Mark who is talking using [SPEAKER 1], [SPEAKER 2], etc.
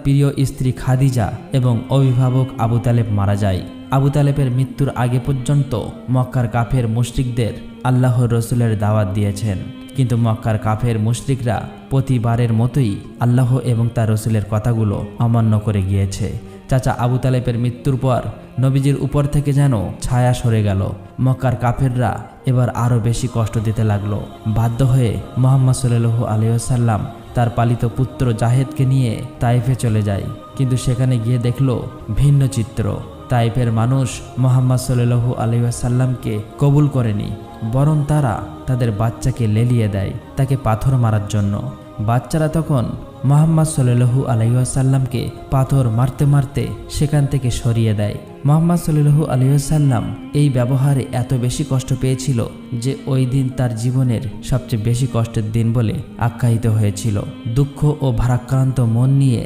[SPEAKER 1] প্রিয় স্ত্রী খাদিজা এবং অভিভাবক আবু তালেব মারা যায়। আবু তালেবের মৃত্যুর আগে পর্যন্ত মক্কার কাফের মুশরিকদের আল্লাহর রসুলের দাওয়াত দিয়েছেন, কিন্তু মক্কার কাফের মুশরিকরা প্রতিবারের মতোই আল্লাহ এবং তার রসুলের কথাগুলো অমান্য করে গিয়েছে। চাচা আবু তালেবের মৃত্যুর পর নবীজির উপর থেকে যেন ছায়া সরে গেল। মক্কার কাফেররা এবার আরও বেশি কষ্ট দিতে লাগলো। বাধ্য হয়ে মুহাম্মদ সাল্লাল্লাহু আলাইহি ওয়াসাল্লাম তার পালিত পুত্র জাহেদকে নিয়ে তাইফে চলে যায়, কিন্তু সেখানে গিয়ে দেখল ভিন্ন চিত্র। তাইফের মানুষ মুহাম্মদ সাল্লাল্লাহু আলাইহি ওয়াসাল্লামকে কবুল করেনি, বরং তারা তাদের বাচ্চাকে লেলিয়ে দেয় তাকে পাথর মারার জন্য। বাচ্চারা তখন মুহাম্মদ সাল্লাল্লাহু আলাইহি ওয়াসাল্লামকে পাথর মারতে মারতে সেখান থেকে সরিয়ে দেয়। মুহাম্মদ সাল্লাল্লাহু আলাইহি ওয়াসাল্লাম এই ব্যবহারে এত বেশি কষ্ট পেয়েছিল যে ওই দিন তার জীবনের সবচেয়ে বেশি কষ্টের দিন বলে আখ্যায়িত হয়েছিল। দুঃখ ও ভারাক্রান্ত মন নিয়ে